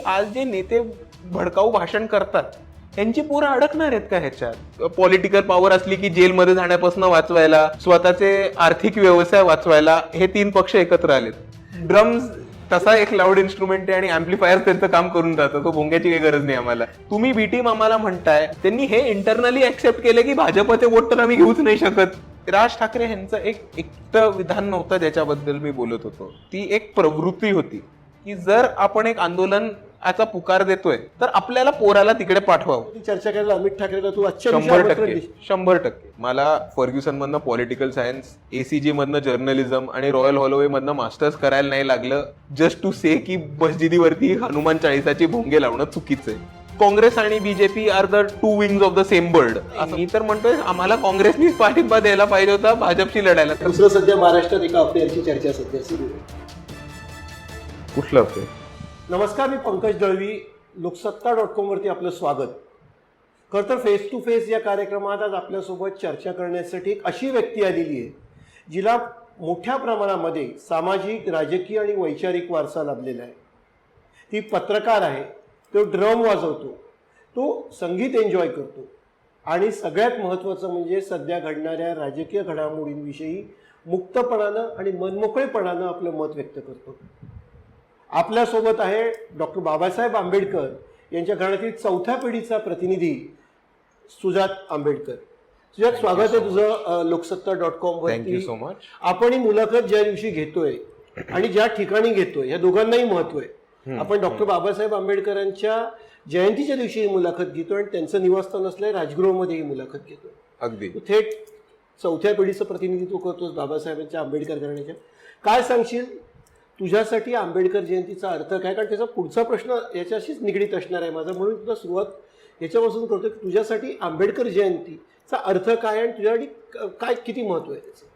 आज जे नेते भडकाऊ भाषण करतात त्यांची पोरं अडकणार आहेत का ह्याच्यात? पॉलिटिकल पॉवर असली की जेलमध्ये जाण्यापासून वाचवायला, स्वतःचे आर्थिक व्यवसाय वाचवायला हे 3 पक्ष एकत्र आलेत. ड्रम्स तसा एक लाऊड इन्स्ट्रुमेंट आहे आणि अँप्लिफायर त्यांचं काम करून जातं, तो भोंग्याची काही गरज नाही आम्हाला. तुम्ही बी टीम आम्हाला म्हणताय, त्यांनी हे इंटरनली ऍक्सेप्ट केले की भाजपचे वोट तर आम्ही घेऊच नाही शकत. राज ठाकरे यांचं एक एकटं विधान नव्हतं ज्याच्याबद्दल मी बोलत होतो, ती एक प्रवृत्ती होती की जर आपण एक आंदोलनाचा पुकार देतोय तर आपल्याला पोराला तिकडे पाठवावं. ती चर्चा करायला अमित ठाकरेला तू आजच्या 100% मला फर्ग्युसन मधनं पॉलिटिकल सायन्स, ACG मधनं जर्नलिझम आणि रॉयल हॉलोवे मधनं मास्टर्स करायला नाही लागलं जस्ट टू से की मस्जिदीवरती हनुमान चाळीसाची भोंगे लावणं चुकीचं आहे. काँग्रेस आणि BJP are the 2 wings of the same bird. मी तर म्हणतोय आम्हाला काँग्रेसनीच पाठिंबा द्यायला पाहिजे होता भाजपशी लढायला. दुसरं सध्या महाराष्ट्रात एका अफेअरची चर्चा सध्या सुरू आहे. कुठलं अफेअर? नमस्कार, मी पंकज दळवी. लोकसत्ता.com वरती आपलं स्वागत. खरं तर फेस टू फेस या कार्यक्रमात आज आपल्यासोबत चर्चा करण्यासाठी एक अशी व्यक्ती आलेली आहे जिला मोठ्या प्रमाणामध्ये सामाजिक, राजकीय आणि वैचारिक वारसा लाभलेला आहे. ती पत्रकार आहे, तो ड्रम वाजवतो, तो संगीत एन्जॉय करतो आणि सगळ्यात महत्त्वाचं म्हणजे सध्या घडणाऱ्या राजकीय घडामोडींविषयी मुक्तपणानं आणि मनमोकळेपणानं आपलं मत व्यक्त करतो. आपल्यासोबत आहे डॉक्टर बाबासाहेब आंबेडकर यांच्या घराण्यातील 4थ्या पिढीचा प्रतिनिधी सुजात आंबेडकर. सुजात, स्वागत आहे तुझं लोकसत्ता.com वरती. Thank you so much. आपण ही मुलाखत ज्या दिवशी घेतोय आणि ज्या ठिकाणी घेतोय या दोघांनाही महत्व आहे. आपण डॉक्टर बाबासाहेब आंबेडकरांच्या जयंतीच्या दिवशी ही मुलाखत घेतोय आणि त्यांचं निवासस्थान असलंय राजगृहमध्ये ही मुलाखत घेतोय. अगदी तू थेट 4थ्या पिढीचं प्रतिनिधित्व करतोस बाबासाहेबांच्या, आंबेडकर घराण्याच्या. काय सांगशील तुझ्यासाठी आंबेडकर जयंतीचा अर्थ काय? कारण त्याचा पुढचा प्रश्न याच्याशीच निगडीत असणार आहे माझा, म्हणून तुला सुरुवात याच्यापासून करतो की तुझ्यासाठी आंबेडकर जयंतीचा अर्थ काय आणि तुझ्यासाठी काय, किती महत्व आहे त्याचं?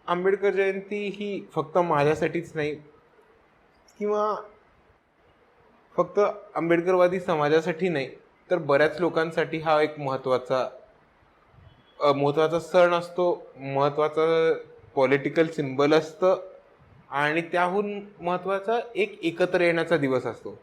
आंबेडकर जयंती ही फक्त माझ्यासाठीच नाही किंवा फक्त आंबेडकरवादी समाजासाठी नाही तर बऱ्याच लोकांसाठी हा एक महत्त्वाचा सण असतो, महत्त्वाचा पॉलिटिकल सिम्बल असतं आणि त्याहून महत्त्वाचा एक एकत्र येण्याचा दिवस असतो.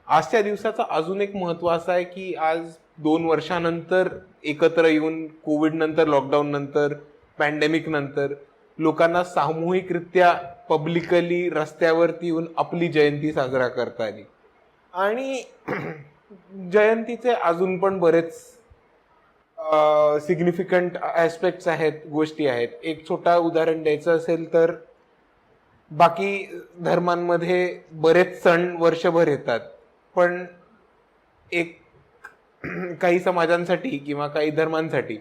आजच्या दिवसाचा अजून एक महत्त्व असं आहे की आज 2 वर्षानंतर एकत्र येऊन, कोविड नंतर, लॉकडाऊन नंतर, पॅन्डेमिक नंतर लोकांना सामूहिकरित्या पब्लिकली रस्त्यावरती येऊन आपली जयंती साजरा करता आली. आणि जयंतीचे अजून पण बरेच सिग्निफिकंट ॲस्पेक्ट्स आहेत, गोष्टी आहेत. एक छोटा उदाहरण द्यायचं असेल तर बाकी धर्मांमध्ये बरेच सण वर्षभर येतात, पण एक काही समाजांसाठी किंवा काही धर्मांसाठी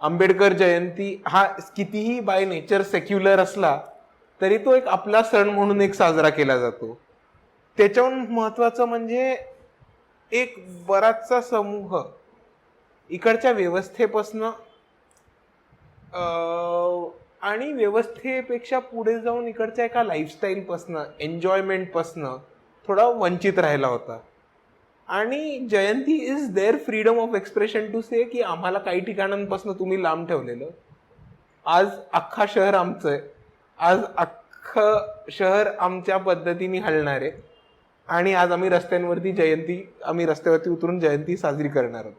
आंबेडकर जयंती हा कितीही बाय नेचर सेक्युलर असला तरी तो एक आपला सण म्हणून एक साजरा केला जातो. त्याच्याहून महत्वाचं म्हणजे एक बराचसा समूह इकडच्या व्यवस्थेपासनं आणि व्यवस्थेपेक्षा पुढे जाऊन इकडच्या एका लाईफस्टाईलपासनं, एन्जॉयमेंटपासनं थोडा वंचित राहिला होता. आणि Jayanti is there freedom of expression to say की आम्हाला काही ठिकाणांपासून तुम्ही लांब ठेवलेलं. आज अख्खा शहर आमचं आहे, आज अख्खं शहर आमच्या पद्धतीने हलणार आहे आणि आज आम्ही रस्त्यावरती उतरून जयंती साजरी करणार आहोत.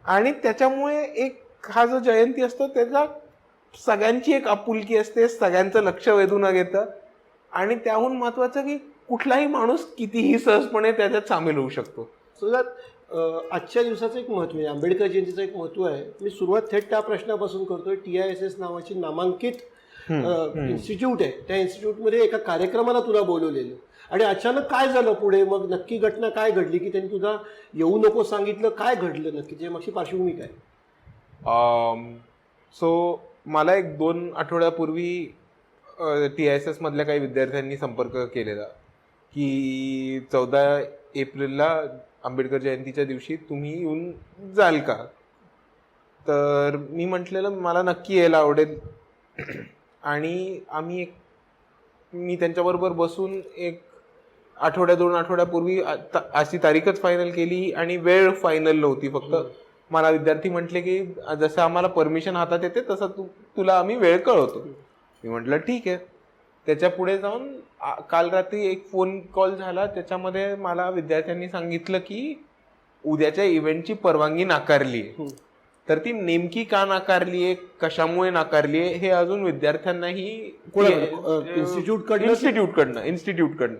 आणि त्याच्यामुळे एक हा जो जयंती असतो त्याचा सगळ्यांची एक आपुलकी असते, सगळ्यांचं लक्ष वेधून घेतं आणि त्याहून महत्वाचं की कुठलाही माणूस कितीही सहजपणे त्याच्यात सामील होऊ शकतो. सुजात, आजच्या दिवसाचं एक महत्त्व आहे, आंबेडकर जयंतीचं एक महत्त्व आहे. मी सुरुवात थेट त्या प्रश्नापासून करतोय. TISS नावाची नामांकित इन्स्टिट्यूट आहे, त्या इन्स्टिट्यूटमध्ये एका कार्यक्रमाला तुला बोलवलेलं आणि अचानक काय झालं पुढे? मग नक्की घटना काय घडली की त्यांनी तुला येऊ नको सांगितलं? काय घडलं नक्की, जे मागची पार्श्वभूमी काय? सो मला एक 2 आठवड्यापूर्वी TISS मधल्या काही विद्यार्थ्यांनी संपर्क केलेला की 14 एप्रिलला आंबेडकर जयंतीच्या दिवशी तुम्ही येऊन जाल का? तर मी म्हटलेलं मला नक्की यायला आवडेल. आणि मी त्यांच्याबरोबर बसून एक 2 आठवड्यापूर्वी अशी तारीखच फायनल केली आणि वेळ फायनल नव्हती. फक्त मला विद्यार्थी म्हटले की जसं आम्हाला परमिशन हातात येते तसं तुला आम्ही वेळ कळवतो. मी म्हटलं ठीक आहे. त्याच्या पुढे जाऊन काल रात्री एक फोन कॉल झाला, त्याच्यामध्ये मला विद्यार्थ्यांनी सांगितलं की उद्याच्या इव्हेंटची परवानगी नाकारली आहे. तर ती नेमकी का नाकारली आहे, कशामुळे नाकारली आहे, हे अजून विद्यार्थ्यांनाही इन्स्टिट्यूटकडनं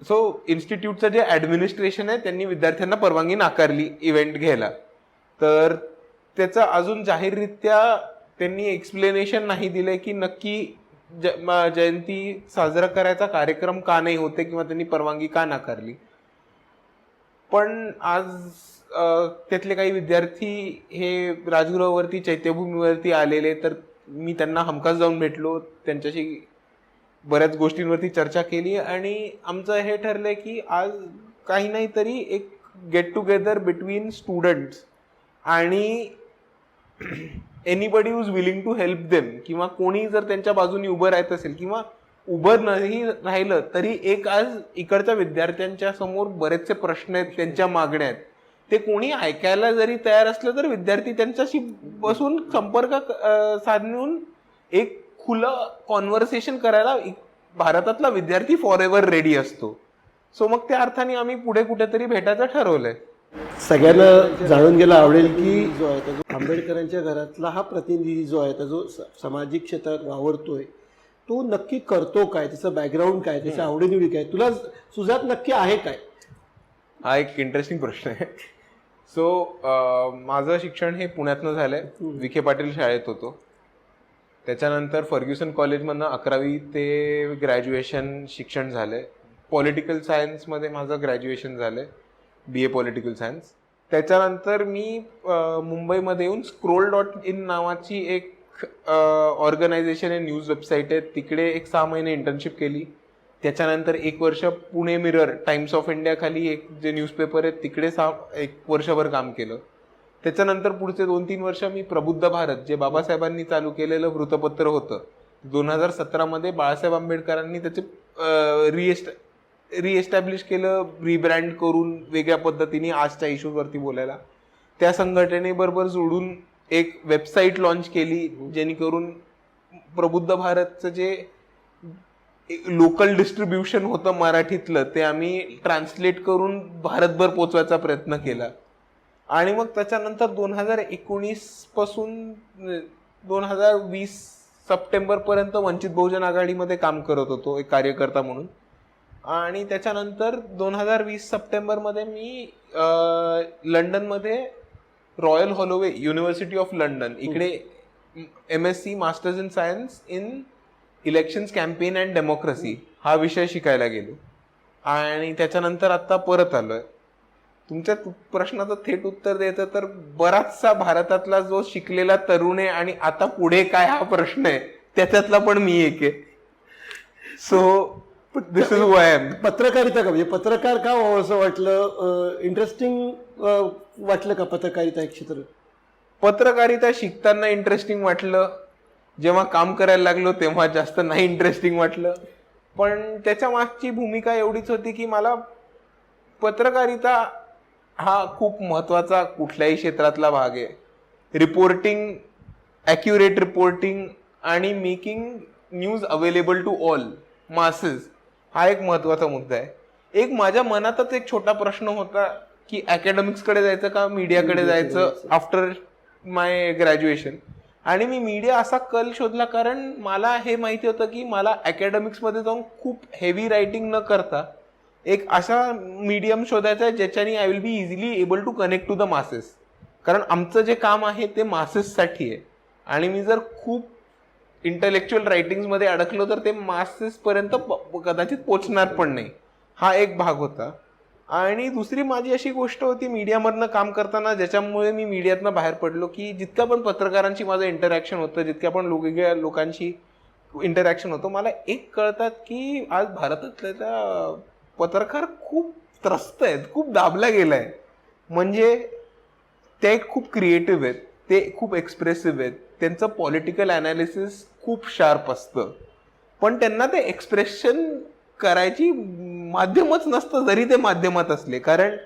सो इन्स्टिट्यूटचं जे ऍडमिनिस्ट्रेशन आहे त्यांनी विद्यार्थ्यांना परवानगी नाकारली इव्हेंट घ्यायला. तर त्याचं अजून जाहीररित्या त्यांनी एक्सप्लेनेशन नाही दिलंय की नक्की जयंती साजरा करायचा कार्यक्रम का नाही होते किंवा त्यांनी परवानगी का नाकारली. पण आज त्यातले काही विद्यार्थी हे राजगृहावरती चैत्यभूमीवरती आलेले, तर मी त्यांना हमखास जाऊन भेटलो, त्यांच्याशी बऱ्याच गोष्टींवरती चर्चा केली आणि आमचं हे ठरलंय की आज काही नाही तरी एक गेट टुगेदर बिटवीन स्टुडंट्स आणि anybody who's willing to help them, किंवा कोणी जर त्यांच्या बाजूने उभं राहत असेल किंवा उभं नाही राहिलं तरी एक आज इकडच्या विद्यार्थ्यांच्या समोर बरेचसे प्रश्न आहेत, त्यांच्या मागण्या आहेत, ते कोणी ऐकायला जरी तयार असलं तर विद्यार्थी त्यांच्याशी बसून संपर्क साधून एक खुलं कॉन्व्हर्सेशन करायला भारतातला विद्यार्थी फॉर एव्हर रेडी असतो. सो मग त्या अर्थाने आम्ही पुढे कुठेतरी भेटायचं ठरवलंय. सगळ्यांना जाणून घ्यायला आवडेल की जो आहे तो आंबेडकरांच्या घरातला हा प्रतिनिधी जो आहे जो सामाजिक क्षेत्रात वावरतोय तो नक्की करतो काय, त्याचं बॅकग्राऊंड काय, त्याच्या आवडीनिवडी काय, तुला सुजात नक्की आहे काय? हा एक इंटरेस्टिंग प्रश्न आहे. सो माझं शिक्षण हे पुण्यातनं झालंय, विखे पाटील शाळेत होतो. त्याच्यानंतर फर्ग्युसन कॉलेजमधनं 11वी ते ग्रॅज्युएशन शिक्षण झालंय. पॉलिटिकल सायन्समध्ये माझं ग्रॅज्युएशन झालंय, BA पॉलिटिकल सायन्स. त्याच्यानंतर मी मुंबईमध्ये येऊन scroll.in नावाची एक ऑर्गनायझेशन आहे, न्यूज वेबसाईट आहे, तिकडे एक 6 महिने इंटर्नशिप केली. त्याच्यानंतर 1 वर्ष Pune mirror, times of India खाली एक जे न्यूजपेपर आहे तिकडे 1 वर्षभर काम केलं. त्याच्यानंतर पुढचे 2-3 वर्ष मी प्रबुद्ध भारत, जे बाबासाहेबांनी चालू केलेलं वृत्तपत्र होतं, 2017 बाळासाहेब आंबेडकरांनी त्याचे रिएस्टॅब्लिश केलं, रिब्रँड करून वेगळ्या पद्धतीने आजच्या इश्यूवरती बोलायला. त्या संघटनेबरोबर जोडून एक वेबसाईट लॉन्च केली, जेणेकरून प्रबुद्ध भारतचं जे लोकल डिस्ट्रीब्युशन होतं मराठीतलं ते आम्ही ट्रान्सलेट करून भारतभर पोचवायचा प्रयत्न केला. आणि मग त्याच्यानंतर 2019 पासून 2020 सप्टेंबरपर्यंत वंचित बहुजन आघाडीमध्ये काम करत होतो एक कार्यकर्ता म्हणून. आणि त्याच्यानंतर 2020 सप्टेंबरमध्ये मी लंडनमध्ये royal Holloway university of London इकडे MSc masters in science in elections campaign and democracy हा विषय शिकायला गेलो. आणि त्याच्यानंतर आता परत आलोय. तुमच्या प्रश्नाचं थेट उत्तर द्यायचं तर बराचसा भारतातला जो शिकलेला तरुण आहे आणि आता पुढे काय हा प्रश्न आहे त्याच्यातला पण मी एक आहे. So this is why I am. पत्रकारिता का, म्हणजे पत्रकार का व्हावं असं वाटलं? इंटरेस्टिंग वाटलं का पत्रकारिता हे क्षेत्र? पत्रकारिता शिकताना इंटरेस्टिंग वाटलं, जेव्हा काम करायला लागलो तेव्हा जास्त नाही इंटरेस्टिंग वाटलं. पण त्याच्या मागची भूमिका एवढीच होती की मला पत्रकारिता हा खूप महत्वाचा कुठल्याही क्षेत्रातला भाग आहे. रिपोर्टिंग, ॲक्युरेट रिपोर्टिंग आणि making news available to all masses हा एक महत्वाचा मुद्दा आहे. एक माझ्या मनातच एक छोटा प्रश्न होता की अकॅडमिक्सकडे जायचं का मीडियाकडे जायचं आफ्टर माय ग्रॅज्युएशन. आणि मी मीडिया असा कल शोधला कारण मला हे माहिती होतं की मला अकॅडमिक्समध्ये जाऊन खूप हेवी रायटिंग न करता एक असा मीडियम शोधायचा आहे ज्याच्याने I will be easily able to connect to the masses. कारण आमचं जे काम आहे ते मासेससाठी आहे आणि मी जर खूप इंटलेक्च्युअल रायटिंग्समध्ये अडकलो तर ते मासेसपर्यंत कदाचित पोचणार पण नाही. हा एक भाग होता. आणि दुसरी माझी अशी गोष्ट होती मीडियामधनं काम करताना ज्याच्यामुळे मी मीडियातनं बाहेर पडलो की जितकं पण पत्रकारांशी माझं इंटरॅक्शन होतं, जितक्या पण वेगवेगळ्या लोकांशी इंटरॅक्शन होतं, मला एक कळतात की आज भारतातल्या पत्रकार खूप त्रस्त आहेत, खूप दाबला गेलाय. म्हणजे ते खूप क्रिएटिव्ह आहेत, ते खूप एक्सप्रेसिव्ह आहेत, त्यांचं पॉलिटिकल ॲनालिसिस खूप शार्प असतं, पण त्यांना ते एक्सप्रेशन करायची माध्यमच नसतं जरी ते माध्यमात असले. कारण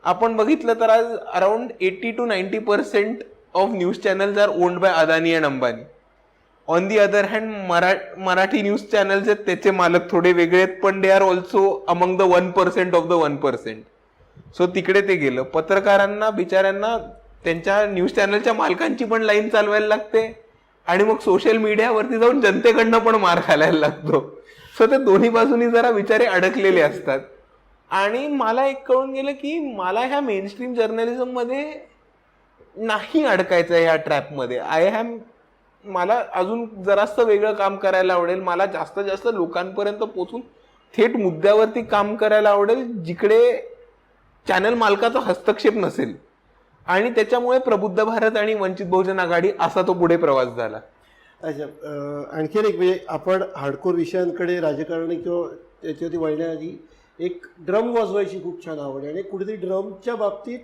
आपण बघितलं तर आज around 80 to 90% of news channels are owned by Adani and Ambani. On the other hand Marathi news channels आहेत त्याचे मालक थोडे वेगळे आहेत, पण they are also among the 1% of the 1%. So तिकडे ते गेलं. पत्रकारांना बिचाऱ्यांना त्यांच्या न्यूज चॅनलच्या मालकांची पण लाईन चालवायला लागते आणि मग सोशल मीडियावरती जाऊन जनतेकडनं पण मार खायला लागतो. सो ते दोन्ही बाजूनी जरा बिचारे अडकलेले असतात. आणि मला एक कळून गेलं की मला ह्या मेनस्ट्रीम जर्नलिझम मध्ये नाही अडकायचं ह्या ट्रॅपमध्ये. मला अजून जरास्त वेगळं काम करायला आवडेल. मला जास्तीत जास्त लोकांपर्यंत पोहोचून थेट मुद्द्यावरती काम करायला आवडेल जिकडे चॅनल मालकाचा हस्तक्षेप नसेल. आणि त्याच्यामुळे प्रबुद्ध भारत आणि वंचित बहुजन आघाडी असा तो पुढे प्रवास झाला. अच्छा, आणखीन एक म्हणजे आपण हार्डकोर विषयांकडे राजकारणी किंवा त्याच्यावरती वळण्याआधी एक ड्रम वाजवायची खूप छान आवड आहे आणि कुठेतरी ड्रमच्या बाबतीत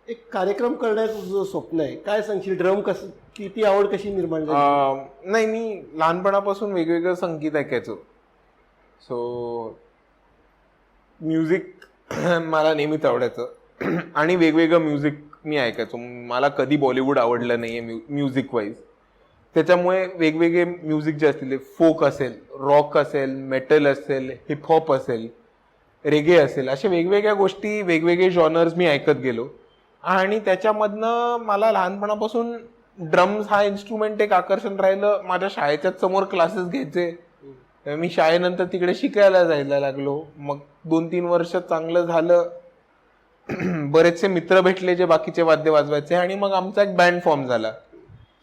एक कार्यक्रम करण्याचं जो स्वप्न आहे, काय सांगशील? ड्रम कसं, की ती आवड कशी निर्माण झाली? नाही, मी लहानपणापासून वेगवेगळं संगीत ऐकायचो. सो म्युझिक मला नेहमीच आवडायचं आणि वेगवेगळं म्युझिक मी ऐकायचो. मला कधी बॉलिवूड आवडलं नाहीये म्युझिक वाईज. त्याच्यामुळे वेगवेगळे म्युझिक जे असतील, फोक असेल, रॉक असेल, मेटल असेल, हिपहॉप असेल, रेगे असेल, अशा वेगवेगळ्या गोष्टी, वेगवेगळे जॉनर्स मी ऐकत गेलो. आणि त्याच्यामधनं मला लहानपणापासून ड्रम्स हा इन्स्ट्रुमेंट एक आकर्षण राहिलं. माझ्या शाळेच्याच समोर क्लासेस घ्यायचे. मी शाळेनंतर तिकडे शिकायला जायला लागलो. मग 2-3 वर्ष चांगलं झालं. बरेचसे मित्र भेटले जे बाकीचे वाद्य वाजवायचे आणि मग आमचा एक बँड फॉर्म झाला.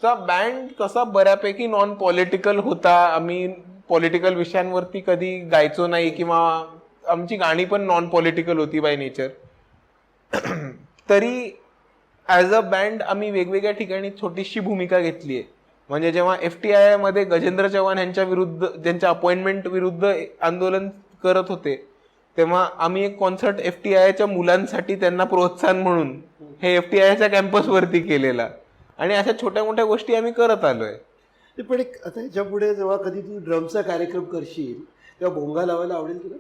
बँड कसा बऱ्यापैकी नॉन पॉलिटिकल होता. आम्ही पॉलिटिकल विषयांवरती कधी गायचो नाही किंवा आमची गाणी पण नॉन पॉलिटिकल होती बाय नेचर. तरी ॲज अ बँड आम्ही वेगवेगळ्या ठिकाणी छोटीशी भूमिका घेतली आहे. म्हणजे जेव्हा FTI मध्ये गजेंद्र चव्हाण यांच्या विरुद्ध, ज्यांच्या अपॉइंटमेंट विरुद्ध आंदोलन करत होते, तेव्हा आम्ही एक कॉन्सर्ट FTIच्या मुलांसाठी त्यांना प्रोत्साहन म्हणून हे FTIच्या कॅम्पसवरती केलेला. आणि अशा छोट्या मोठ्या गोष्टी आम्ही करत आलोय. पण एक आता ह्याच्या पुढे जेव्हा कधी तू ड्रमचा कार्यक्रम करशील तेव्हा भोंगा लावायला आवडेल तुला?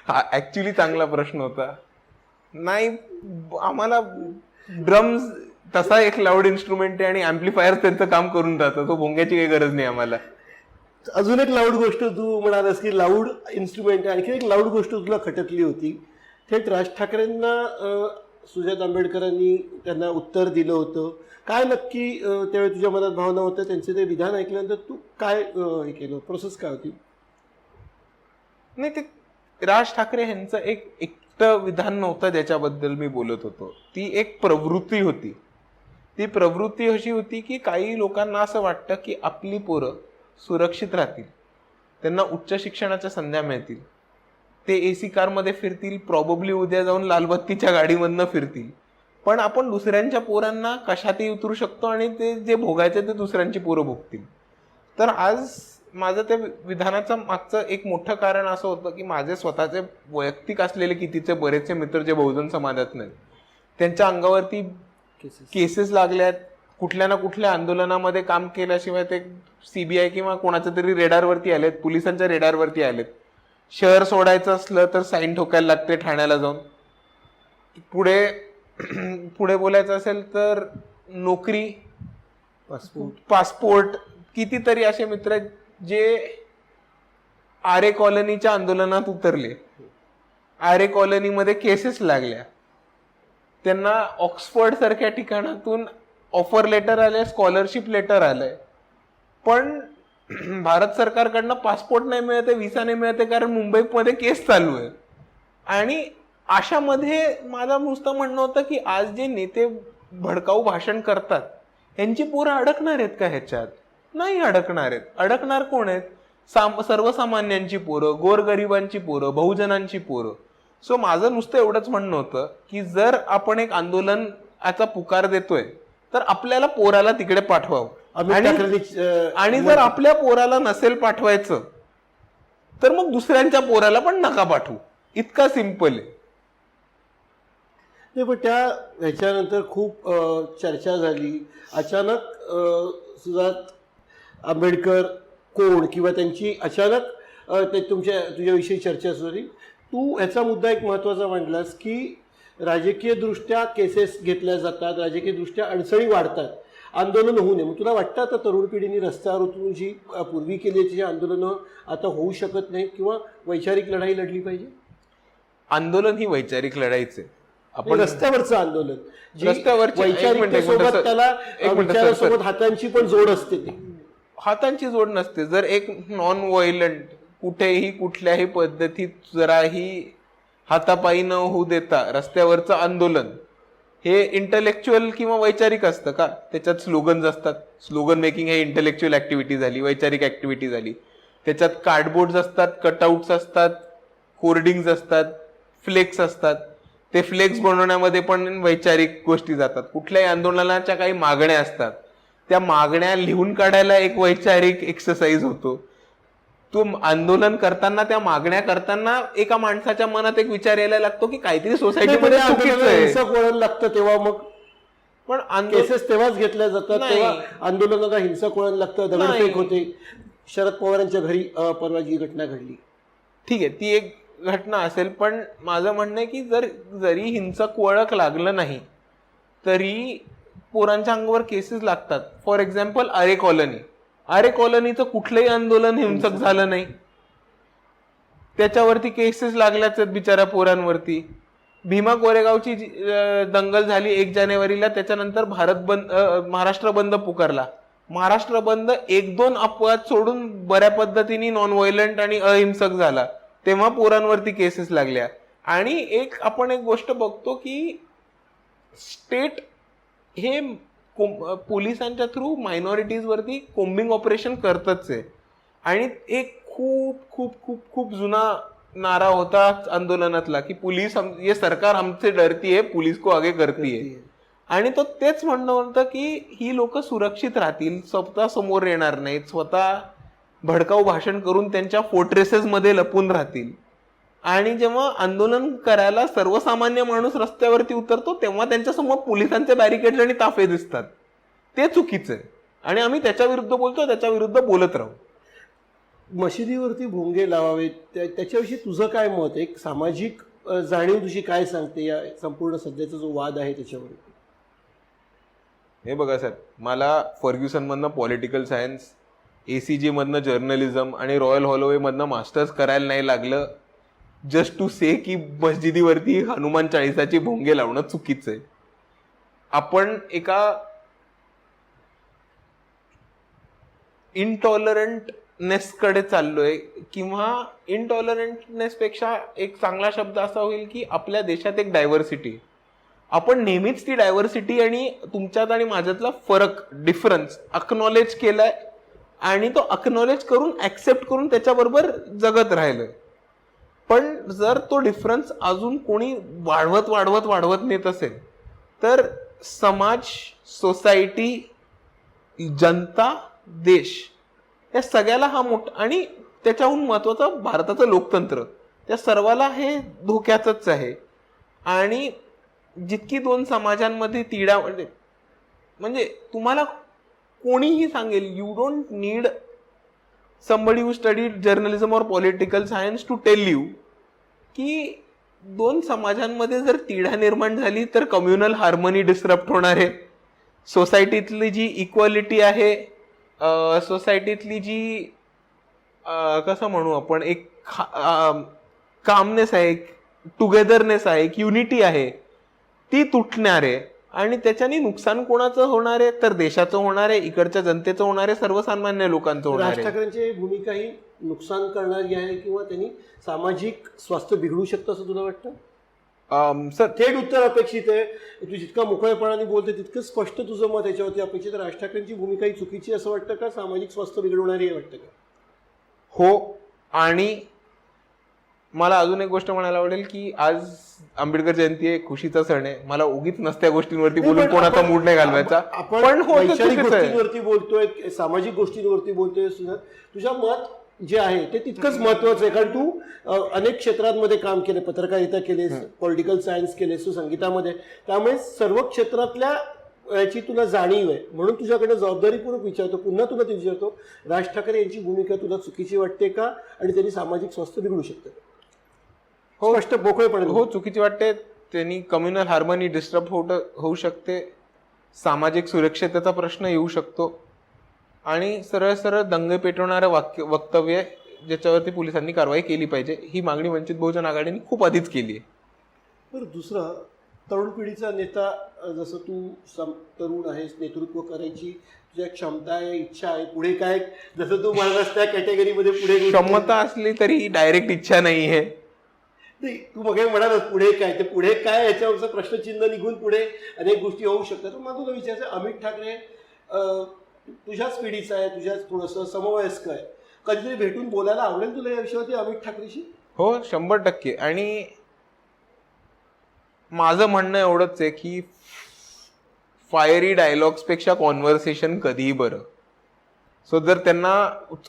हा ऍक्च्युली चांगला प्रश्न होता. नाही, आम्हाला ड्रम्स तसा एक लाऊड इन्स्ट्रुमेंट आहे आणि ऍम्प्लिफायर त्यांचं काम करून जातं. तो भोंग्याची काही गरज नाही आम्हाला. अजून एक लाऊड गोष्ट तू म्हणालास की लाऊड इन्स्ट्रुमेंट आहे. आणखी एक लाऊड गोष्ट तुला खटकली होती. थेट राज ठाकरेंना सुजात आंबेडकरांनी त्यांना उत्तर दिलं होतं. काय नक्की त्यावेळी तुझ्या मनात भावना होत्या? त्यांचे ते विधान ऐकल्यानंतर तू काय हे केलं? प्रोसेस काय होती? नाही, ते राज ठाकरे यांचं एक एकटं विधान नव्हतं ज्याच्याबद्दल मी बोलत होतो. ती एक प्रवृत्ती होती. ती प्रवृत्ती अशी होती की काही लोकांना असं वाटतं की आपली पोरं सुरक्षित राहतील, त्यांना उच्च शिक्षणाच्या संध्या मिळतील, ते AC कारमध्ये फिरतील, प्रॉबब्ली उद्या जाऊन लालबत्तीच्या गाडीमधनं फिरतील, पण आपण दुसऱ्यांच्या पोरांना कशातही उतरू शकतो आणि ते जे भोगायचे ते दुसऱ्यांची पोरं भोगतील. तर आज माझं त्या विधानाचं मागचं एक मोठं कारण असं होतं की माझे स्वतःचे वैयक्तिक असलेले कितीचे बरेचसे मित्र जे बहुजन समाजात नाहीत, त्यांच्या अंगावरती केसेस लागल्यात. कुठल्या ना कुठल्या आंदोलनामध्ये काम केल्याशिवाय ते CBI किंवा कोणाच्या तरी रेडारवरती आलेत, पोलिसांच्या रेडारवरती आलेत. शहर सोडायचं असलं तर साईन ठोकायला लागते ठाण्याला जाऊन. पुढे बोलायचं असेल तर नोकरी, पासपोर्ट. कितीतरी असे मित्र आहेत जे आरे कॉलनीच्या आंदोलनात उतरले, आरे कॉलनीमध्ये केसेस लागल्या, त्यांना ऑक्सफर्ड सारख्या ठिकाणातून ऑफर लेटर आले, स्कॉलरशिप लेटर आलंय, पण भारत सरकारकडनं पासपोर्ट नाही मिळते, व्हिसा नाही मिळते, कारण मुंबईमध्ये केस चालू आहे. आणि अशामध्ये मला नुसतं म्हणणं होतं की आज जे नेते भडकाऊ भाषण करतात यांची पोरं अडकणार आहेत का ह्याच्यात? नाही अडकणार आहेत. अडकणार कोण आहेत? सर्वसामान्यांची पोरं, गोरगरिबांची पोरं, बहुजनांची पोरं. सो माझं नुसतं एवढंच म्हणणं होतं की जर आपण एक आंदोलनाचा पुकार देतोय तर आपल्याला पोराला तिकडे पाठवावं. आणि जर आपल्या पोराला नसेल पाठवायचं तर मग दुसऱ्यांच्या पोराला पण नका पाठवू. इतका सिंपल आहे. नाही, पण त्या ह्याच्यानंतर खूप चर्चा झाली. अचानक सुजात आंबेडकर कोण किंवा त्यांची अचानक ते तुझ्याविषयी चर्चा झाली. तू ह्याचा मुद्दा एक महत्त्वाचा मांडलास की राजकीयदृष्ट्या केसेस घेतल्या जातात, राजकीयदृष्ट्या अडचणी वाढतात आंदोलन होऊ नये. मग तुला वाटतं आता तरुण पिढीने रस्त्यावर उतरून जी पूर्वी केलेली जी आंदोलनं आता होऊ शकत नाही किंवा वैचारिक लढाई लढली पाहिजे? आंदोलन ही वैचारिक लढाईच आहे. आपण रस्त्यावरचं आंदोलन रस्त्यावरच्या त्याला विचारासोबत हातांची पण जोड असते. ती हातांची जोड नसते. जर एक नॉन व्हायलंट कुठेही कुठल्याही पद्धतीत जराही हातापायी न होऊ देता रस्त्यावरचं आंदोलन हे इंटलेक्च्युअल किंवा वैचारिक असतं का? त्याच्यात स्लोगन्स असतात. स्लोगन मेकिंग हे इंटलेक्च्युअल ऍक्टिव्हिटी झाली, वैचारिक ऍक्टिव्हिटी झाली. त्याच्यात कार्डबोर्ड असतात, कटआउट्स असतात, होर्डिंग्स असतात, फ्लेक्स असतात. ते फ्लेक्स बनवण्यामध्ये पण वैचारिक गोष्टी जातात. कुठल्याही आंदोलनाच्या काही मागण्या असतात, त्या मागण्या लिहून काढायला एक वैचारिक एक्सरसाइज होतो. तो आंदोलन करताना, त्या मागण्या करताना एका माणसाच्या मनात एक विचार यायला लागतो की काहीतरी सोसायटीमध्ये चुकीचं आहे. हिंसक वळण लागतं तेव्हा मग पण केसेस तेव्हाच घेतल्या जातात, तेव्हा आंदोलनाला हिंसक वळण लागतं, दगडफेक होते. शरद पवारांच्या घरी परवा जी घटना घडली, ठीक आहे, ती एक घटना असेल. पण माझं म्हणणं आहे की जरी हिंसक वळख लागलं नाही तरी पोरांच्या अंगावर केसेस लागतात. फॉर एक्झाम्पल आरे कॉलनीचं कुठलंही आंदोलन हिंसक झालं नाही, त्याच्यावरती केसेस लागल्याच आहेत बिचाऱ्या पोरांवरती. भीमा कोरेगावची दंगल झाली 1 जानेवारीला, त्याच्यानंतर महाराष्ट्र बंद पुकारला. महाराष्ट्र बंद 1-2 अपवाद सोडून बऱ्या पद्धतीने नॉन व्हायलंट आणि अहिंसक झाला, तेव्हा पोरांवरती केसेस लागल्या. आणि आपण एक गोष्ट बघतो की स्टेट हे पोलिसांच्या थ्रू मायनॉरिटीज वरती कोम्बिंग ऑपरेशन करतच आहे. आणि एक खूप खूप खूप खूप जुना नारा होता आंदोलनातला की ये सरकार हमसे डरती है, पुलिस को आगे करती है. आणि तो तेच म्हणणं होतं की ही लोक सुरक्षित राहतील, स्वतः समोर येणार नाहीत, स्वतः भडकाऊ भाषण करून त्यांच्या फोर्ट्रेसेस मध्ये लपून राहतील. आणि जेव्हा आंदोलन करायला सर्वसामान्य माणूस रस्त्यावरती उतरतो तेव्हा त्यांच्यासमोर पोलिसांचे बॅरिकेड्स आणि ताफे दिसतात. ते चुकीचं आहे आणि आम्ही त्याच्या विरुद्ध बोलतो, त्याच्या विरुद्ध बोलत राहू. मशिदीवरती भोंगे लावावेत त्याच्याविषयी तुझं काय मत? एक सामाजिक जाणीव तुझी काय सांगते या संपूर्ण सध्याचा जो वाद आहे त्याच्यावर? हे बघा सर, मला फर्ग्युसन मधनं पॉलिटिकल सायन्स, ACG मधनं जर्नलिझम आणि रॉयल हॉलोवे मधनं मास्टर्स करायला नाही लागलं जस्ट टू से की मस्जिदीवरती हनुमान चाळीसाची भोंगे लावणं चुकीचं आहे. आपण एका इनटॉलरंटनेस कडे चाललोय, किंवा इनटॉलरंटनेस पेक्षा एक चांगला शब्द असा होईल की आपल्या देशात एक डायव्हर्सिटी. आपण नेहमीच ती डायव्हर्सिटी आणि तुमच्यात आणि माझ्यातला फरक, डिफरन्स अक्नॉलेज केलाय आणि तो अक्नॉलेज करून ऍक्सेप्ट करून त्याच्याबरोबर जगत राहिलोय. पण जर तो डिफरन्स अजून कोणी वाढवत नेत असेल तर समाज, सोसायटी, जनता, देश या सगळ्याला हा मोठा, आणि त्याच्याहून महत्वाचं भारताचं लोकतंत्र, त्या सर्वाला हे धोक्याचंच आहे. आणि जितकी 2 समाजांमध्ये तिढा, म्हणजे तुम्हाला कोणीही सांगेल, you don't need somebody who studied journalism or political science to tell you की 2 समाजांमध्ये जर तिढा निर्माण झाली तर कम्युनल हार्मनी डिस्टर्ब होणार आहे. सोसायटीतली जी इक्वालिटी आहे, सोसायटीतली जी कसं म्हणू आपण, एक कामनेस आहे, एक टुगेदरनेस आहे, एक युनिटी आहे, ती तुटणार आहे. आणि त्याच्याने नुकसान कोणाचं होणार आहे तर देशाचं होणार आहे, इकडच्या जनतेचं होणार आहे, सर्वसामान्य लोकांचं होणार आहे. राज ठाकरेंची भूमिका ही नुकसान करणारी आहे किंवा त्यांनी सामाजिक स्वास्थ्य बिघडू शकतं असं तुला वाटतं? सर, थेट उत्तर अपेक्षित आहे. तू जितका मोकळेपणाने बोलते तितकं स्पष्ट तुझं मत याच्यावरती अपेक्षित. राज ठाकरेंची भूमिका ही चुकीची असं वाटतं का, सामाजिक स्वास्थ्य बिघडवणारी वाटतं का? हो. आणि मला अजून एक गोष्ट म्हणायला आवडेल की आज आंबेडकर जयंती आहे, खुशीचा सण आहे. मला उगीच नसत्या गोष्टींवरती बोलून कोणाचा मूड नाही घालवायचा. आपण वैचारिक गोष्टींवरती बोलतोय, सामाजिक गोष्टींवरती बोलतोय. तुझं मत जे आहे ते तितकंच महत्वाचं आहे, कारण तू अनेक क्षेत्रांमध्ये काम केले, पत्रकारिता केलेस, पॉलिटिकल सायन्स केलेस, तू संगीतामध्ये, त्यामुळे सर्व क्षेत्रातल्या याची तुला जाणीव आहे. म्हणून तुझ्याकडे जबाबदारीपूर्वक विचारतो, पुन्हा तुला ते विचारतो, राज ठाकरे यांची भूमिका तुला चुकीची वाटते का आणि त्यांनी सामाजिक स्वास्थ्य बिघडू शकतं? हो, मोकळेपणे हो, चुकीची वाटते. त्यांनी कम्युनल हार्मनी डिस्टर्ब होऊ शकते, सामाजिक सुरक्षतेचा प्रश्न येऊ शकतो आणि सरळ सरळ दंगे पेटवणारं वक्तव्य ज्याच्यावरती पोलिसांनी कारवाई केली पाहिजे, ही मागणी वंचित बहुजन आघाडीने खूप आधीच केली आहे. बरं, दुसरा तरुण पिढीचा नेता, जसं तू तरुण आहेस, नेतृत्व करायची तुझ्या क्षमता आहे, इच्छा आहे, पुढे काय, जसं तू म्हणालास त्या कॅटेगरीमध्ये पुढे क्षमता असली तरी डायरेक्ट इच्छा नाही आहे. नाही, तू मग म्हणालास पुढे काय, ते पुढे काय याच्यावरचं प्रश्नचिन्ह निघून पुढे अनेक गोष्टी होऊ शकतात. तर मला तुला विचारायचं, अमित ठाकरे तुझ्याच पिढीचा आहे, तुझ्याच थोडंसं समवयस्क आहे, कधीतरी भेटून बोलायला आवडेल तुला या विषयावरती अमित ठाकरेशी? हो, 100%. आणि माझं म्हणणं एवढंच आहे की फायरी डायलॉग्सपेक्षा कॉन्व्हर्सेशन कधीही बरं. सो जर त्यांना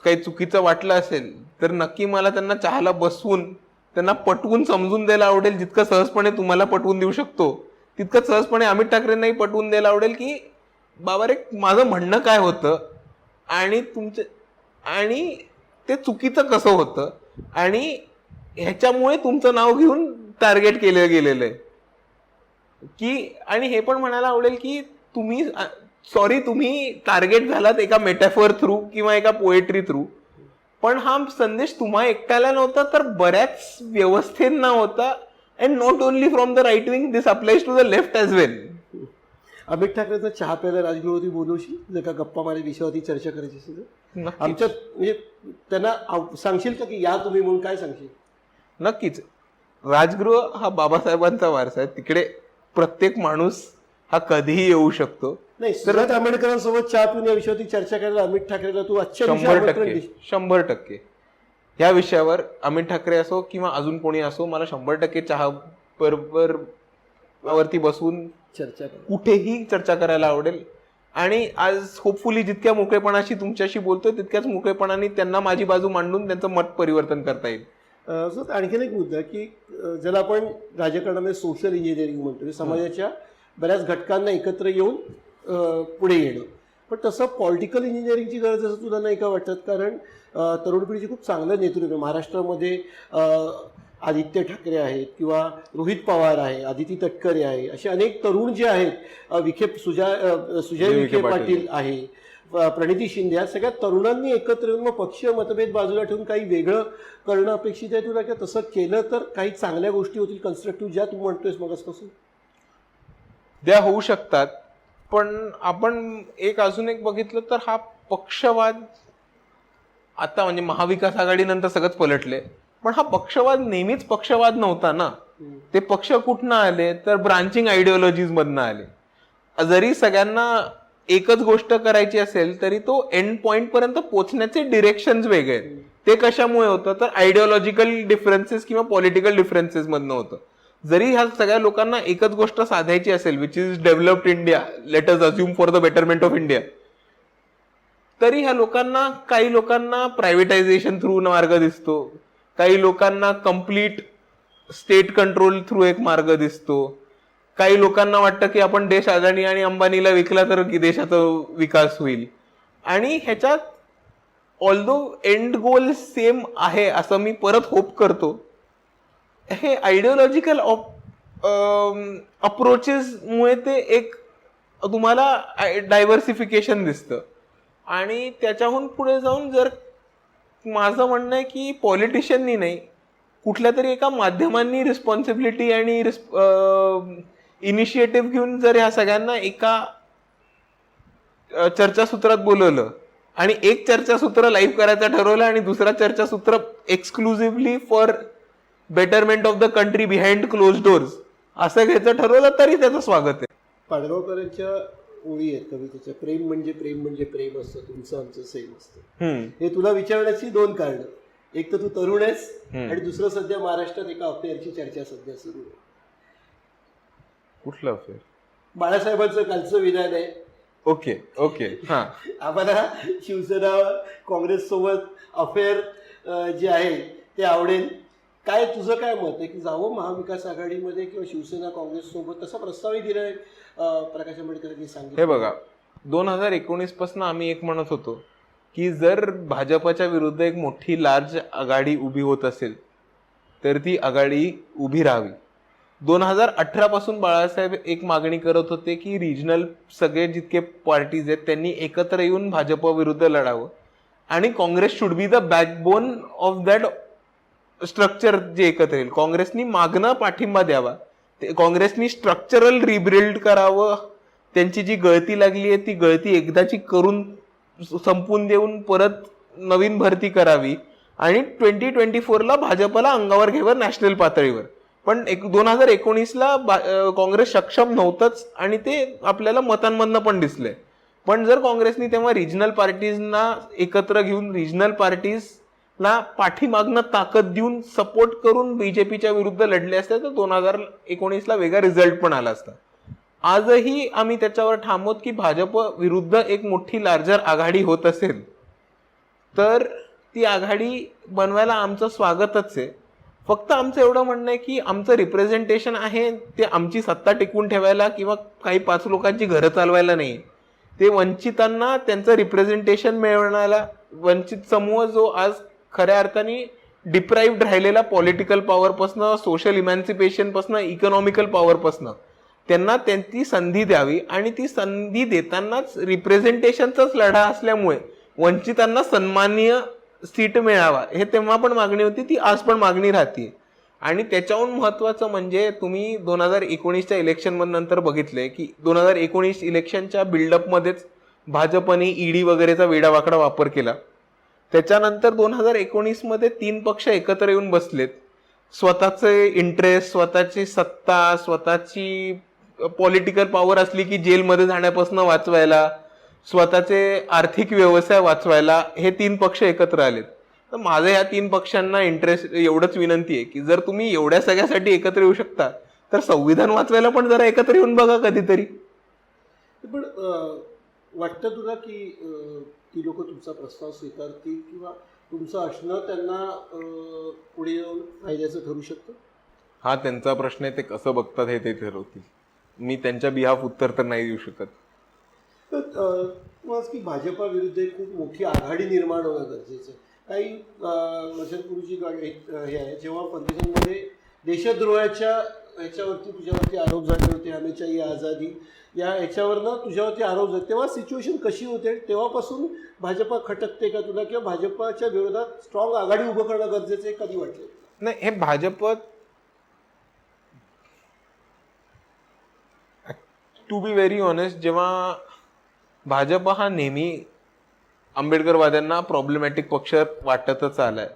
काही चुकीचं वाटलं असेल तर नक्की मला त्यांना चहाला बसवून त्यांना पटवून समजून द्यायला आवडेल. जितकं सहजपणे तुम्हाला पटवून देऊ शकतो तितकं सहजपणे अमित ठाकरेंनाही पटवून द्यायला आवडेल की बाबा रे, माझं म्हणणं काय होतं आणि आणि ते चुकीचं कसं होतं आणि ह्याच्यामुळे तुमचं नाव घेऊन टार्गेट केलं गेलेलं आहे की. आणि हे पण म्हणायला आवडेल की तुम्ही टार्गेट झालात एका मेटाफर थ्रू किंवा एका पोएट्री थ्रू, पण हा संदेश तुम्हा एकट्याला नव्हता तर बऱ्याच व्यवस्थेंना होता. And not only from the right wing, this applies to the left as well. Amit ठाकरेंचा चहा प्यायला राजगृहवरती बोलवशील, जर का गप्पा मारे विषयावरती चर्चा करायची असेल तर आमच्यात, म्हणजे त्यांना सांगशील का की या तुम्ही म्हणून काय सांगशील? नक्कीच. राजगृह हा बाबासाहेबांचा वारसा आहे, तिकडे प्रत्येक माणूस हा कधीही येऊ शकतो. नाही, सुरत आंबेडकरांसोबत चहा पिऊन या विषयावरती चर्चा करायला अमित ठाकरेला तू आजच्या 100% या विषयावर अमित ठाकरे असो किंवा अजून कोणी असो, मला 100% चहा बरोबर वरती बसून कुठेही चर्चा करायला आवडेल. आणि आज होपफुली जितक्या मोकळेपणाशी तुमच्याशी बोलतोय तितक्याच मोकळेपणाने त्यांना माझी बाजू मांडून त्यांचं मत परिवर्तन करता येईल. आणखीन एक मुद्दा की ज्याला आपण राजकारणामध्ये सोशल इंजिनिअरिंग म्हणतो, समाजाच्या बऱ्याच घटकांना एकत्र येऊन पुढे येणं, पण तसं पॉलिटिकल इंजिनिअरिंगची गरज असं तुला नाही का वाटत? कारण तरुण पिढीची खूप चांगलं नेतृत्व महाराष्ट्रामध्ये आदित्य ठाकरे आहेत किंवा रोहित पवार आहे, आदिती तटकरे आहे, असे अनेक तरुण जे आहेत, सुजय विखे पाटील आहे, प्रणिती शिंदे, या सगळ्या तरुणांनी एकत्र येऊन मग पक्षीय मतभेद बाजूला ठेवून काही वेगळं करणं अपेक्षित आहे तुला? किंवा तसं केलं तर काही चांगल्या गोष्टी होतील कन्स्ट्रक्टिव्ह, ज्या तू म्हणतोयस मगासपासून? त्या होऊ शकतात, पण आपण अजून एक बघितलं तर हा पक्षवाद आता म्हणजे महाविकास आघाडीनंतर सगळंच पलटले, पण हा पक्षवाद नेहमीच पक्षवाद नव्हता ना. ते पक्ष कुठनं आले तर ब्रांचिंग आयडिओलॉजीज मधनं आले. जरी सगळ्यांना एकच गोष्ट करायची असेल तरी तो एंड पॉइंट पर्यंत पोहोचण्याचे डिरेक्शन्स वेगळे आहेत. ते कशामुळे होतं तर आयडिओलॉजिकल डिफरन्सेस किंवा पॉलिटिकल डिफरन्सेस मधनं होतं. जरी ह्या सगळ्या लोकांना एकच गोष्ट साधायची असेल, which is developed India, let us assume for the betterment of India, तरी ह्या लोकांना, काही लोकांना प्रायव्हेटायझेशन थ्रू मार्ग दिसतो, काही लोकांना कम्प्लीट स्टेट कंट्रोल थ्रू एक मार्ग दिसतो, काही लोकांना वाटतं की आपण देश अदानी आणि अंबानीला विकला तर देशाचा विकास होईल. आणि ह्याच्यात ऑल्दो एंड गोल सेम आहे असं मी परत होप करतो. हे आयडिओलॉजिकल अप्रोचेसमुळे ते एक तुम्हाला डायव्हर्सिफिकेशन दिसतं. आणि त्याच्याहून पुढे जाऊन जर माझं म्हणणं आहे की पॉलिटिशियननी नाही, कुठल्या तरी एका माध्यमांनी रिस्पॉन्सिबिलिटी आणि इनिशिएटिव्ह घेऊन जर ह्या सगळ्यांना एका चर्चासूत्रात बोलवलं आणि एक चर्चासूत्र लाईव्ह करायचं ठरवलं आणि दुसरा चर्चासूत्र exclusively for betterment of the country behind closed doors असं घ्यायचं ठरवलं तरी त्याचं स्वागत आहे. पाडगावकरांच्या ओळी आहेत कवितेच्या, प्रेम म्हणजे प्रेम म्हणजे प्रेम असतं, तुमचं आमचं सेम असतं. हे तुला विचारण्याची दोन कारण, एक तर तू तरुण आहेस आणि दुसरं सध्या महाराष्ट्रात एका अफेअरची चर्चा सध्या सुरू आहे. कुठलं अफेअर? बाळासाहेबांचं कालचं विधान आहे. Okay okay. हा, आम्हाला शिवसेना काँग्रेस सोबत अफेअर जे आहे ते आवडेल. काय तुझं काय मत आहे की जावं महाविकास आघाडीमध्ये किंवा शिवसेना काँग्रेस सोबत? तसा प्रस्तावही दिलाय प्रकाश आंबेडकरांनी सांगितलं. हे बघा, 2019 पासून आम्ही एक म्हणत होतो की जर भाजपच्या विरुद्ध एक मोठी लार्ज आघाडी उभी होत असेल तर ती आघाडी उभी राहावी. 2018 पासून बाळासाहेब एक मागणी करत होते की रिजनल सगळे जितके पार्टीज आहेत त्यांनी एकत्र येऊन भाजप विरुद्ध लढावं आणि Congress should be the backbone of that structure जे एकत्र येईल. काँग्रेसनी मागणं पाठिंबा द्यावा, काँग्रेसनी स्ट्रक्चरल रिबिल्ड करावं, त्यांची जी गळती लागली आहे ती गळती एकदाची करून संपून देऊन परत नवीन भरती करावी आणि 2024ला भाजपला अंगावर घ्यावं नॅशनल पातळीवर. पण 2019ला काँग्रेस सक्षम नव्हतंच आणि ते आपल्याला मतांमधनं पण दिसलंय. पण जर काँग्रेसनी तेव्हा रिजनल पार्टीजना एकत्र घेऊन रिजनल पार्टीजला पाठीमागनं ताकद देऊन सपोर्ट करून बीजेपीच्या विरुद्ध लढले असते तर 2019ला वेगळा रिझल्ट पण आला असता. आजही आम्ही त्याच्यावर ठाम आहोत की भाजप विरुद्ध एक मोठी लार्जर आघाडी होत असेल तर ती आघाडी बनवायला आमचं स्वागतच आहे. फक्त आमचं एवढं म्हणणं आहे की आमचं रिप्रेझेंटेशन आहे ते आमची सत्ता टिकवून ठेवायला किंवा काही 5 लोकांची घरं चालवायला नाही. ते वंचितांना त्यांचं रिप्रेझेंटेशन मिळवण्याला, वंचित समूह जो आज खऱ्या अर्थाने डिप्राईव्ड राहिलेला पॉलिटिकल पॉवरपासनं, सोशल इमॅन्सिपेशनपासनं, इकॉनॉमिकल पॉवरपासनं त्यांना त्यांची संधी द्यावी आणि ती संधी देतानाच रिप्रेझेंटेशनचाच लढा असल्यामुळे वंचितांना सन्माननीय सीट मिळावा हे तेव्हा पण मागणी होती, ती आज पण मागणी राहते. आणि त्याच्याहून महत्वाचं म्हणजे तुम्ही 2019च्या इलेक्शन नंतर बघितलंय की 2019 इलेक्शनच्या बिल्डअपमध्येच भाजपने ईडी वगैरेचा वेडावाकडा वापर केला. त्याच्यानंतर 2019मध्ये 3 पक्ष एकत्र येऊन बसलेत. स्वतःचे इंटरेस्ट, स्वतःची सत्ता, स्वतःची पॉलिटिकल पॉवर असली की जेलमध्ये जाण्यापासून वाचवायला, स्वतःचे आर्थिक व्यवसाय वाचवायला हे 3 पक्ष एकत्र आलेत. तर माझं या 3 पक्षांना इंटरेस्ट एवढंच विनंती आहे की जर तुम्ही एवढ्या सगळ्यासाठी एकत्र येऊ शकता तर संविधान वाचवायला पण जरा एकत्र येऊन बघा कधीतरी. पण वाटतं तुला की ती लोक तुमचा प्रस्ताव स्वीकारतील किंवा तुमचं असणं त्यांना पुढे येऊन फायद्याचं ठरू शकतं? हा त्यांचा प्रश्न आहे, ते कसं बघतात हे ते ठरवतील. मी त्यांच्या बिहाफ उत्तर तर नाही देऊ शकत. तर की विरुद्ध एक खूप मोठी आघाडी निर्माण होणं गरजेचं आहे. काही वर्षांपूर्वीची हे आहे जेव्हा पंतप्रधानमध्ये देशद्रोहाच्या ह्याच्यावरती तुझ्यावरती आरोप झाले होते, हमेशाही आझादी या ह्याच्यावरनं तुझ्यावरती आरोप झाले, तेव्हा सिच्युएशन कशी होते? तेव्हापासून भाजपा खटकते का तुला किंवा भाजपच्या विरोधात स्ट्रॉंग आघाडी उभं करणं गरजेचं आहे कधी वाटलं? नाही, हे Bhajap to be very honest, जेव्हा भाजप हा नेहमी आंबेडकरवाद्यांना प्रॉब्लेमॅटिक पक्ष वाटतच आलाय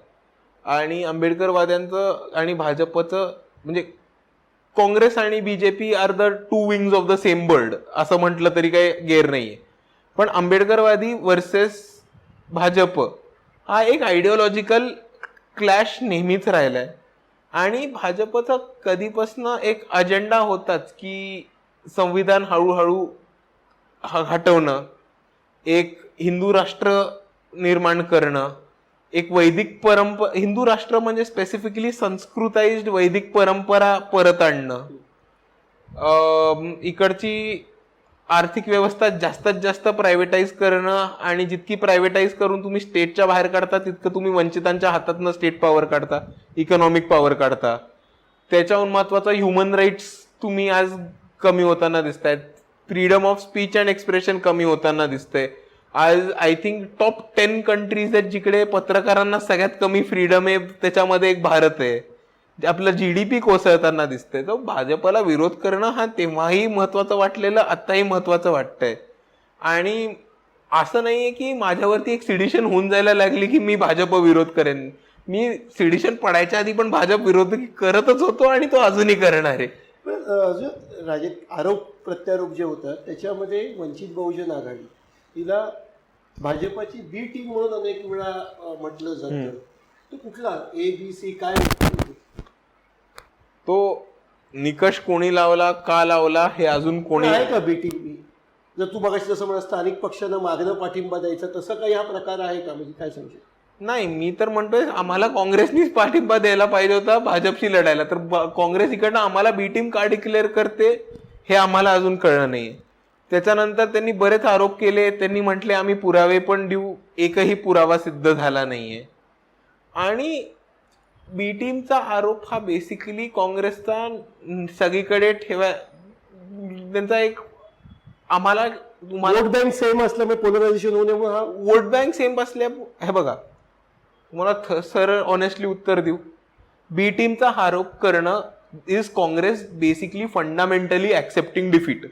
आणि आंबेडकरवाद्यांचं आणि भाजपचं म्हणजे काँग्रेस आणि BJP are the 2 wings of the same bird असं म्हटलं तरी काही गैर नाहीये. पण आंबेडकरवादी वर्सेस भाजप हा एक आयडिओलॉजिकल क्लॅश नेहमीच राहिलाय आणि भाजपचा कधीपासून एक अजेंडा होताच की संविधान हळूहळू हटवणं, एक हिंदू राष्ट्र निर्माण करणं, एक वैदिक हिंदू राष्ट्र म्हणजे स्पेसिफिकली संस्कृताइज्ड वैदिक परंपरा परत आणणं, इकडची आर्थिक व्यवस्था जास्तीत जास्त प्रायव्हेटाईज करणं आणि जितकी प्रायव्हेटाईज करून तुम्ही स्टेटच्या बाहेर काढता तितकं तुम्ही वंचितांच्या हातातनं स्टेट पॉवर काढता, इकॉनॉमिक पॉवर काढता. त्याच्याहून महत्वाचा ह्युमन राईट्स तुम्ही आज कमी होताना दिसत आहेत, freedom of speech and expression कमी होताना दिसतंय. आज आय थिंक टॉप 10 कंट्रीज आहेत जिकडे पत्रकारांना सगळ्यात कमी फ्रीडम आहे, त्याच्यामध्ये एक भारत आहे. आपलं GDP कोसळताना दिसतंय. तर भाजपला विरोध करणं हा तेव्हाही महत्वाचं वाटलेलं, आत्ताही महत्वाचं वाटतंय. आणि असं नाहीये की माझ्यावरती एक सिडिशन होऊन जायला लागली की मी भाजप विरोध करेन. मी सिडिशन पडायच्या आधी पण भाजप विरोध करतच होतो आणि तो अजूनही करणार आहे. पण आरोप प्रत्यारोप जे होतात त्याच्यामध्ये वंचित बहुजन आघाडी तिला भाजपाची बी टीम म्हणून अनेक वेळा म्हटलं जातं. तो कुठला ABC काय तो निकष कोणी लावला, का लावला हे अजून कोणी आहे का बी टीम? जर तू बघायचं जसं मला स्थानिक पक्षांना मागणं पाठिंबा द्यायचा तसं काही हा प्रकार आहे का? म्हणजे काय समजेल? नाही, मी तर म्हणतोय आम्हाला काँग्रेसनीच पाठिंबा द्यायला पाहिजे होता भाजपशी लढायला. तर काँग्रेस इकडनं आम्हाला बी टीम का डिक्लेअर करते हे आम्हाला अजून कळलं नाही. त्याच्यानंतर त्यांनी बरेच आरोप केले, त्यांनी म्हटले आम्ही पुरावे पण देऊ, एकही पुरावा सिद्ध झाला नाहीये. आणि बी टीमचा आरोप हा बेसिकली काँग्रेसचा सगळीकडे त्यांचा एक आम्हाला वोट बँक सेम असल्यामुळे पोलरायझेशन होऊ नये म्हणून हा वोट बँक सेम असल्या हे बघा तुम्हाला सरळ ऑनेस्टली उत्तर देऊ. बी टीमचा आरोप करणं is Congress basically fundamentally accepting defeat.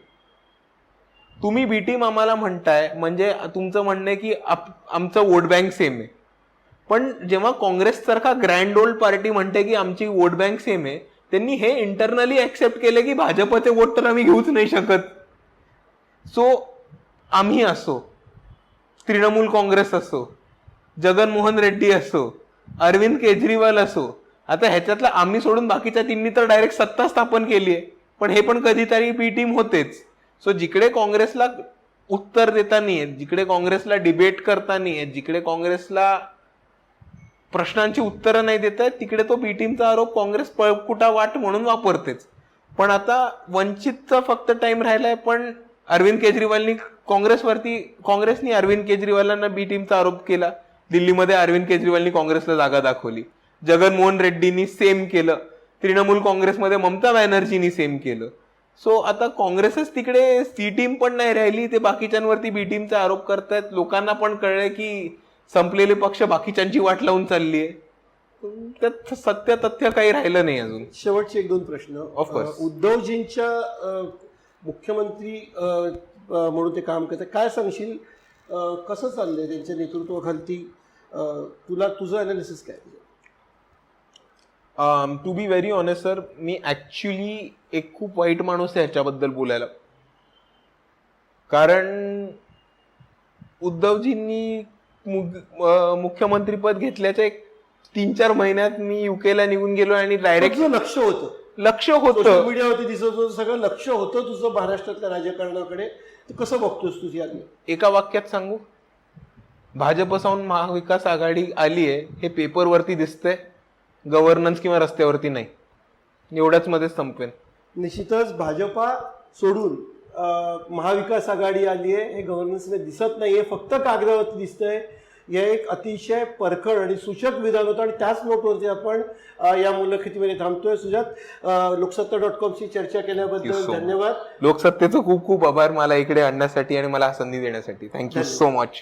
तुम्ही बी टीम आम्हाला म्हणताय म्हणजे तुमचं म्हणणं आहे की आमचं वोट बँक सेम आहे. पण जेव्हा काँग्रेस सारखा ग्रँड ओल्ड पार्टी म्हणते की आमची वोट बँक सेम आहे, त्यांनी हे इंटरनली ऍक्सेप्ट केलं की भाजपचे वोट तर आम्ही घेऊच नाही शकत. सो आम्ही असो, तृणमूल काँग्रेस असो, जगनमोहन रेड्डी असो, अरविंद केजरीवाल असो, आता ह्याच्यातला आम्ही सोडून बाकीच्या तिन्ही तर डायरेक्ट सत्ता स्थापन केली आहे, पण हे पण कधीतरी बी टीम होतेच. सो जिकडे काँग्रेसला उत्तर देता नाही आहेत, जिकडे काँग्रेसला डिबेट करता नाही आहेत, जिकडे काँग्रेसला प्रश्नांची उत्तरं नाही देत आहेत, तिकडे तो बी टीमचा आरोप काँग्रेस पळकुटा वाट म्हणून वापरतेच. पण आता वंचितचा फक्त टाइम राहिलाय, पण अरविंद केजरीवालनी काँग्रेसनी अरविंद केजरीवालांना बी टीमचा आरोप केला. दिल्लीमध्ये अरविंद केजरीवालनी काँग्रेसला जागा दाखवली. जगनमोहन रेड्डींनी सेम केलं. तृणमूल काँग्रेसमध्ये ममता बॅनर्जींनी सेम केलं. सो आता काँग्रेसच तिकडे सी टीम पण नाही राहिली, ते बाकीच्यांवरती बी टीमचा आरोप करतायत. लोकांना पण कळलंय की संपलेले पक्ष बाकीच्यांची वाट लावून चालली आहे. त्यात सत्य तथ्य काही राहिलं नाही अजून. शेवटचे 1-2 प्रश्न. ऑफकोर्स उद्धवजींच्या मुख्यमंत्री म्हणून ते काम करतात, काय सांगशील? कसं चाललंय त्यांच्या नेतृत्वाखाली? तुझं अनालिसिस काय? To be very honest sir, मी ऍक्च्युली एक खूप वाईट माणूस आहे ह्याच्याबद्दल बोलायला. कारण उद्धवजींनी मुख्यमंत्रीपद घेतल्याच्या एक 3-4 महिन्यात मी युकेला निघून गेलो आणि डायरेक्ट लक्ष होतं होतं मीडियावरती दिसत होतं, सगळं लक्ष होतं तुझं महाराष्ट्रातल्या राजकारणाकडे. तू कसं बघतोस तुझी आधी? एका वाक्यात सांगू, भाजपसाहून महाविकास आघाडी आली आहे हे पेपरवरती दिसतंय, गव्हर्नन्स किंवा रस्त्यावरती नाही. एवढ्याच मध्ये संपेन. निश्चितच भाजपा सोडून महाविकास आघाडी आली आहे हे गव्हर्नन्समध्ये दिसत नाहीये, फक्त कागदावरती दिसतंय. हे एक अतिशय परखड आणि सूचक विधान होतं आणि त्याच नोटवरती आपण या मुलाखतीमध्ये थांबतोय. सुजात, लोकसत्ता.com चर्चा केल्याबद्दल धन्यवाद. लोकसत्तेचं खूप खूप आभार मला इकडे आणण्यासाठी आणि मला संधी देण्यासाठी. Thank you so much.